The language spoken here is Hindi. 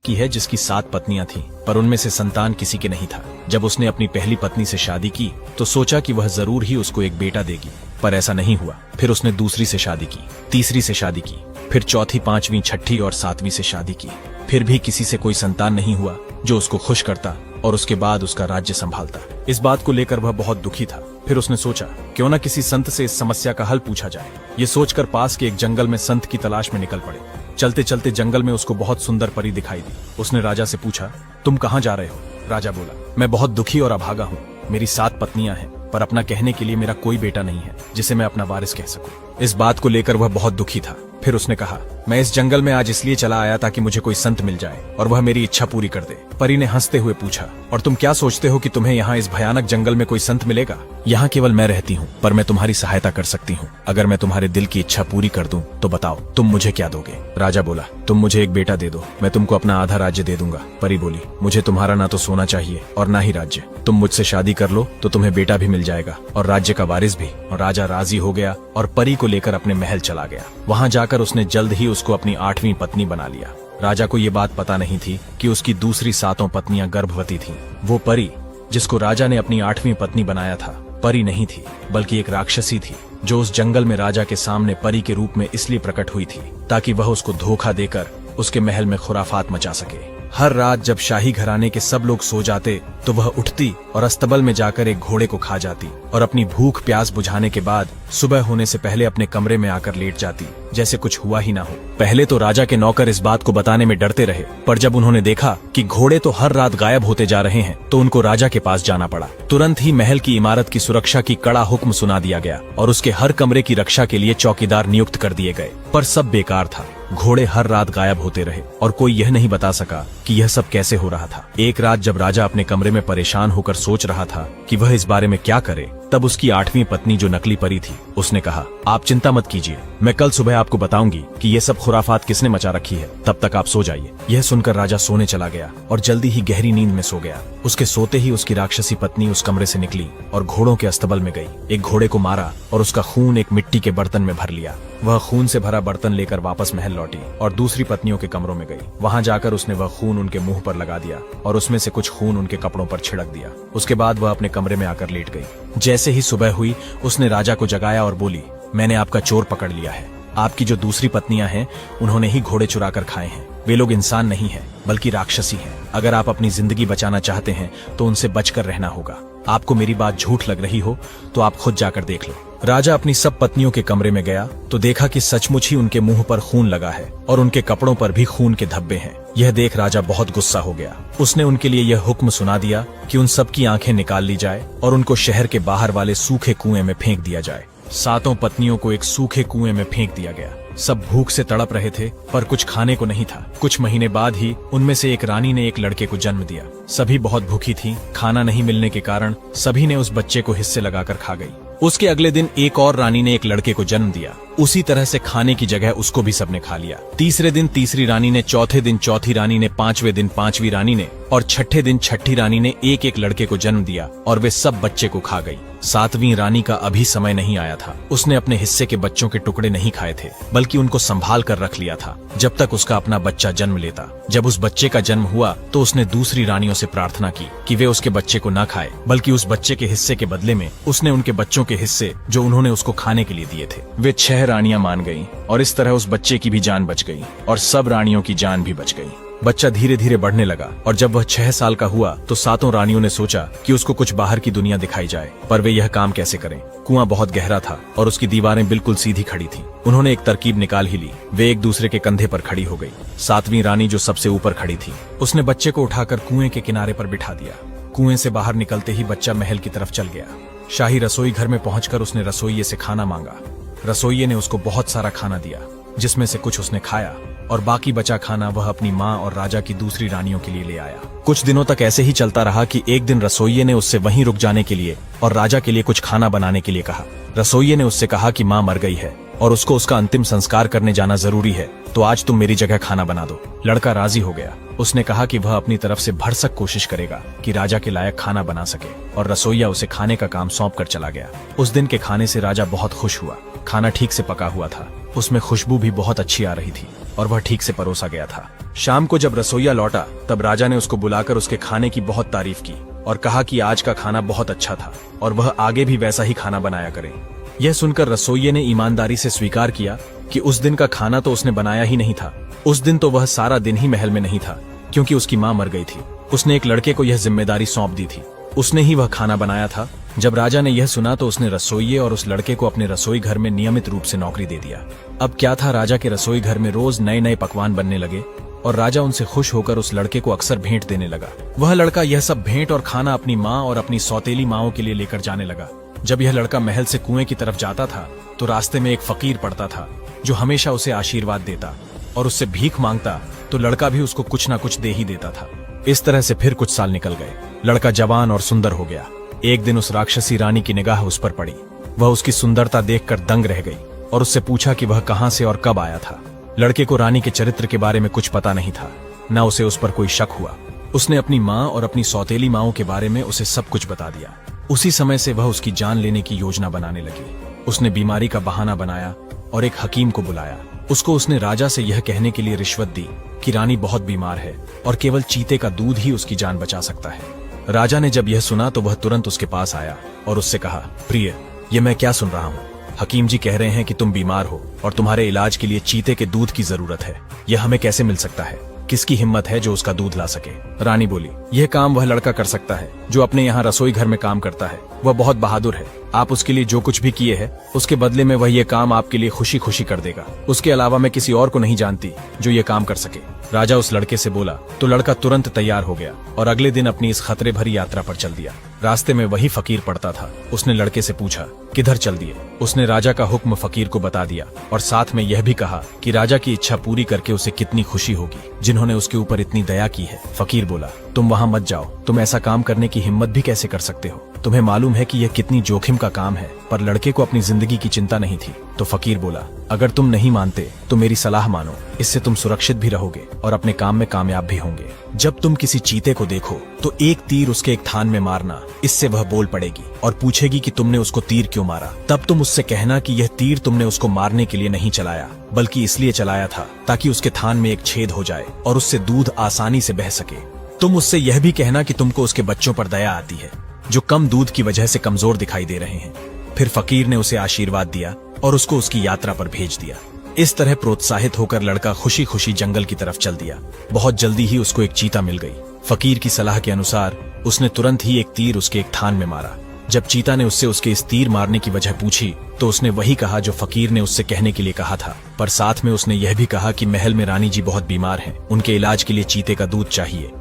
की है जिसकी 7 पत्नियां थीं, पर उनमें से संतान किसी के नहीं था। जब उसने अपनी पहली पत्नी से शादी की तो सोचा कि वह जरूर ही उसको एक बेटा देगी, पर ऐसा नहीं हुआ। फिर उसने दूसरी से शादी की, तीसरी से शादी की, फिर चौथी, पांचवी, छठी और 7वीं से शादी की। फिर भी किसी से कोई संतान नहीं हुआ जो उसको खुश करता और उसके बाद उसका राज्य संभालता। इस बात को लेकर वह बहुत दुखी था। फिर उसने सोचा क्यों न किसी संत से इस समस्या का हल पूछा जाए। ये सोचकर पास के एक जंगल में संत की तलाश में निकल पड़े। चलते चलते जंगल में उसको बहुत सुंदर परी दिखाई दी। उसने राजा से पूछा, तुम कहाँ जा रहे हो? राजा बोला, मैं बहुत दुखी और अभागा हूँ। मेरी 7 पत्नियां हैं, पर अपना कहने के लिए मेरा कोई बेटा नहीं है जिसे मैं अपना वारिस कह सकूं। इस बात को लेकर वह बहुत दुखी था। फिर उसने कहा, मैं इस जंगल में आज इसलिए चला आया ताकि मुझे कोई संत मिल जाए और वह मेरी इच्छा पूरी कर दे। परी ने हंसते हुए पूछा, और तुम क्या सोचते हो कि तुम्हें यहाँ इस भयानक जंगल में कोई संत मिलेगा? यहाँ केवल मैं रहती हूँ, पर मैं तुम्हारी सहायता कर सकती हूँ। अगर मैं तुम्हारे दिल की इच्छा पूरी कर दूं तो बताओ तुम मुझे क्या दोगे? राजा बोला, तुम मुझे एक बेटा दे दो, मैं तुमको अपना आधा राज्य दे दूंगा। परी बोली, मुझे तुम्हारा ना तो सोना चाहिए और ना ही राज्य। तुम मुझसे शादी कर लो तो तुम्हें बेटा भी मिल जाएगा और राज्य का वारिस भी। और राजा राजी हो गया और परी को लेकर अपने महल चला गया। वहाँ जाकर उसने जल्द ही उसको अपनी 8वीं पत्नी बना लिया। राजा को ये बात पता नहीं थी कि उसकी दूसरी 7 पत्नियां गर्भवती थीं। वो परी जिसको राजा ने अपनी 8वीं पत्नी बनाया था, परी नहीं थी बल्कि एक राक्षसी थी, जो उस जंगल में राजा के सामने परी के रूप में इसलिए प्रकट हुई थी ताकि वह उसको धोखा देकर उसके महल में खुराफात मचा सके। हर रात जब शाही घराने के सब लोग सो जाते तो वह उठती और अस्तबल में जाकर एक घोड़े को खा जाती और अपनी भूख प्यास बुझाने के बाद सुबह होने से पहले अपने कमरे में आकर लेट जाती, जैसे कुछ हुआ ही ना हो। पहले तो राजा के नौकर इस बात को बताने में डरते रहे, पर जब उन्होंने देखा कि घोड़े तो हर रात गायब होते जा रहे हैं तो उनको राजा के पास जाना पड़ा। तुरंत ही महल की इमारत की सुरक्षा की कड़ा हुक्म सुना दिया गया और उसके हर कमरे की रक्षा के लिए चौकीदार नियुक्त कर दिए गए। पर सब बेकार था। घोड़े हर रात गायब होते रहे और कोई यह नहीं बता सका कि यह सब कैसे हो रहा था। एक रात जब राजा अपने कमरे में परेशान होकर सोच रहा था कि वह इस बारे में क्या करे, तब उसकी 8वीं पत्नी जो नकली परी थी, उसने कहा, आप चिंता मत कीजिए, मैं कल सुबह आपको बताऊंगी कि ये सब खुराफात किसने मचा रखी है। तब तक आप सो जाइए। यह सुनकर राजा सोने चला गया और जल्दी ही गहरी नींद में सो गया। उसके सोते ही उसकी राक्षसी पत्नी उस कमरे से निकली और घोड़ों के अस्तबल में गई। एक घोड़े को मारा और उसका खून एक मिट्टी के बर्तन में भर लिया। वह खून से भरा बर्तन लेकर वापस महल लौटी और दूसरी पत्नियों के कमरों में गई। वहां जाकर उसने वह खून उनके मुंह पर लगा दिया और उसमें से कुछ खून उनके कपड़ों पर छिड़क दिया। उसके बाद वह अपने कमरे में आकर लेट गई। जैसे ही सुबह हुई उसने राजा को जगाया और बोली, मैंने आपका चोर पकड़ लिया है। आपकी जो दूसरी पत्नियां हैं उन्होंने ही घोड़े चुरा कर खाए हैं। वे लोग इंसान नहीं हैं बल्कि राक्षसी हैं। अगर आप अपनी जिंदगी बचाना चाहते हैं तो उनसे बचकर रहना होगा। आपको मेरी बात झूठ लग रही हो तो आप खुद जाकर देख लो। राजा अपनी सब पत्नियों के कमरे में गया तो देखा कि सचमुच ही उनके मुंह पर खून लगा है और उनके कपड़ों पर भी खून के धब्बे हैं। यह देख राजा बहुत गुस्सा हो गया। उसने उनके लिए यह हुक्म सुना दिया कि उन सब की आंखें निकाल ली जाए और उनको शहर के बाहर वाले सूखे कुएं में फेंक दिया जाए। 7 पत्नियों को एक सूखे कुएं में फेंक दिया गया। सब भूख से तड़प रहे थे पर कुछ खाने को नहीं था। कुछ महीने बाद ही उनमें से एक रानी ने एक लड़के को जन्म दिया। सभी बहुत भूखी थीं। खाना नहीं मिलने के कारण सभी ने उस बच्चे को हिस्से लगाकर खा गई। उसके अगले दिन एक और रानी ने एक लड़के को जन्म दिया। उसी तरह से खाने की जगह उसको भी सबने खा लिया। तीसरे दिन तीसरी रानी ने, चौथे दिन चौथी रानी ने, 5वें दिन 5वीं रानी ने और छठे दिन छठी रानी ने एक एक लड़के को जन्म दिया और वे सब बच्चे को खा गई। 7वीं रानी का अभी समय नहीं आया था। उसने अपने हिस्से के बच्चों के टुकड़े नहीं खाए थे बल्कि उनको संभाल कर रख लिया था जब तक उसका अपना बच्चा जन्म लेता। जब उस बच्चे का जन्म हुआ तो उसने दूसरी रानियों से प्रार्थना की कि वे उसके बच्चे को न खाए, बल्कि उस बच्चे के हिस्से के बदले में उसने उनके बच्चों के हिस्से जो उन्होंने उसको खाने के लिए दिए थे। वे 6 रानियां मान गईं और इस तरह उस बच्चे की भी जान बच गई और सब रानियों की जान भी बच गई। बच्चा धीरे धीरे बढ़ने लगा और जब वह 6 साल का हुआ तो 7 रानियों ने सोचा कि उसको कुछ बाहर की दुनिया दिखाई जाए, पर वे यह काम कैसे करें। कुआं बहुत गहरा था और उसकी दीवारें बिल्कुल सीधी खड़ी थीं। उन्होंने एक तरकीब निकाल ही ली। वे एक दूसरे के कंधे पर खड़ी हो गई। 7वीं रानी जो सबसे ऊपर खड़ी थी, उसने बच्चे को उठाकर कुएं के किनारे पर बिठा दिया। कुएं से बाहर निकलते ही बच्चा महल की तरफ चल गया। शाही रसोई घर में पहुंचकर उसने रसोइये से खाना मांगा। रसोइये ने उसको बहुत सारा खाना दिया, जिसमें से कुछ उसने खाया और बाकी बचा खाना वह अपनी माँ और राजा की दूसरी रानियों के लिए ले आया। कुछ दिनों तक ऐसे ही चलता रहा कि एक दिन रसोइये ने उससे वहीं रुक जाने के लिए और राजा के लिए कुछ खाना बनाने के लिए कहा। रसोइये ने उससे कहा कि माँ मर गई है और उसको उसका अंतिम संस्कार करने जाना जरूरी है, तो आज तुम मेरी जगह खाना बना दो। लड़का राजी हो गया। उसने कहा कि वह अपनी तरफ से भरसक कोशिश करेगा कि राजा के लायक खाना बना सके और रसोइया उसे खाने का काम सौंप कर चला गया। उस दिन के खाने से राजा बहुत खुश हुआ। खाना ठीक से पका हुआ था, उसमें खुशबू भी बहुत अच्छी आ रही थी। और वह ठीक से परोसा गया था। शाम को जब रसोइया लौटा तब राजा ने उसको बुलाकर उसके खाने की बहुत तारीफ की और कहा कि आज का खाना बहुत अच्छा था और वह आगे भी वैसा ही खाना बनाया करे। यह सुनकर रसोइये ने ईमानदारी से स्वीकार किया कि उस दिन का खाना तो उसने बनाया ही नहीं था। उस दिन तो वह सारा दिन ही महल में नहीं था, क्योंकि उसकी माँ मर गई थी। उसने एक लड़के को यह जिम्मेदारी सौंप दी थी, उसने ही वह खाना बनाया था। जब राजा ने यह सुना तो उसने रसोइये और उस लड़के को अपने रसोई घर में नियमित रूप से नौकरी दे दिया। अब क्या था, राजा के रसोई घर में रोज नए नए पकवान बनने लगे और राजा उनसे खुश होकर उस लड़के को अक्सर भेंट देने लगा। वह लड़का यह सब भेंट और खाना अपनी माँ और अपनी सौतेली माओं के लिए लेकर जाने लगा। जब यह लड़का महल से कुएं की तरफ जाता था तो रास्ते में एक फकीर पड़ता था जो हमेशा उसे आशीर्वाद देता, और उससे भीख मांगता तो लड़का भी उसको कुछ ना कुछ दे ही देता था। इस तरह से फिर कुछ साल निकल गए। लड़का जवान और सुंदर हो गया। एक दिन उस राक्षसी रानी की निगाह उस पर पड़ी। वह उसकी सुंदरता देखकर दंग रह गई और उससे पूछा कि वह कहां से और कब आया था। लड़के को रानी के चरित्र के बारे में कुछ पता नहीं था, न उसे उस पर कोई शक हुआ। उसने अपनी माँ और अपनी सौतेली माओं के बारे में उसे सब कुछ बता दिया। उसी समय से वह उसकी जान लेने की योजना बनाने लगी। उसने बीमारी का बहाना बनाया और एक हकीम को बुलाया। उसको उसने राजा से यह कहने के लिए रिश्वत दी कि रानी बहुत बीमार है और केवल चीते का दूध ही उसकी जान बचा सकता है। राजा ने जब यह सुना तो वह तुरंत उसके पास आया और उससे कहा, प्रिय, ये मैं क्या सुन रहा हूँ? हकीम जी कह रहे हैं कि तुम बीमार हो और तुम्हारे इलाज के लिए चीते के दूध की जरूरत है। यह हमें कैसे मिल सकता है? किसकी हिम्मत है जो उसका दूध ला सके? रानी बोली, यह काम वह लड़का कर सकता है जो अपने यहाँ रसोई घर में काम करता है। वह बहुत बहादुर है। आप उसके लिए जो कुछ भी किए हैं उसके बदले में वह यह काम आपके लिए खुशी खुशी कर देगा। उसके अलावा मैं किसी और को नहीं जानती जो ये काम कर सके। राजा उस लड़के से बोला तो लड़का तुरंत तैयार हो गया और अगले दिन अपनी इस खतरे भरी यात्रा पर चल दिया। रास्ते में वही फकीर पड़ता था। उसने लड़के से पूछा, किधर चल दिए? उसने राजा का हुक्म फकीर को बता दिया और साथ में यह भी कहा कि राजा की इच्छा पूरी करके उसे कितनी खुशी होगी जिन्होंने उसके ऊपर इतनी दया की है। फकीर बोला, तुम वहां मत जाओ। तुम ऐसा काम करने की हिम्मत भी कैसे कर सकते हो? तुम्हें मालूम है कि यह कितनी जोखिम का काम है। पर लड़के को अपनी जिंदगी की चिंता नहीं थी। तो फकीर बोला, अगर तुम नहीं मानते तो मेरी सलाह मानो। इससे तुम सुरक्षित भी रहोगे और अपने काम में कामयाब भी होंगे। जब तुम किसी चीते को देखो तो एक तीर उसके एक थान में मारना। इससे वह बोल पड़ेगी और पूछेगी कि तुमने उसको तीर क्यों मारा। तब तुम उससे कहना कि यह तीर तुमने उसको मारने के लिए नहीं चलाया, बल्कि इसलिए चलाया था ताकि उसके थान में एक छेद हो जाए और उससे दूध आसानी से बह सके। तुम उससे यह भी कहना कि तुमको उसके बच्चों पर दया आती है जो कम दूध की वजह से कमजोर दिखाई दे रहे हैं। फिर फकीर ने उसे आशीर्वाद दिया और उसको उसकी यात्रा पर भेज दिया। इस तरह प्रोत्साहित होकर लड़का खुशी खुशी जंगल की तरफ चल दिया। बहुत जल्दी ही उसको एक चीता मिल गई। फकीर की सलाह के अनुसार उसने तुरंत ही एक तीर उसके एक थान में मारा। जब चीता ने उससे उसके इस तीर मारने की वजह पूछी तो उसने वही कहा जो फकीर ने उससे कहने के लिए कहा था, पर साथ में उसने यह भी कहा कि महल में रानी जी बहुत बीमार हैं, उनके इलाज के लिए चीते का दूध चाहिए।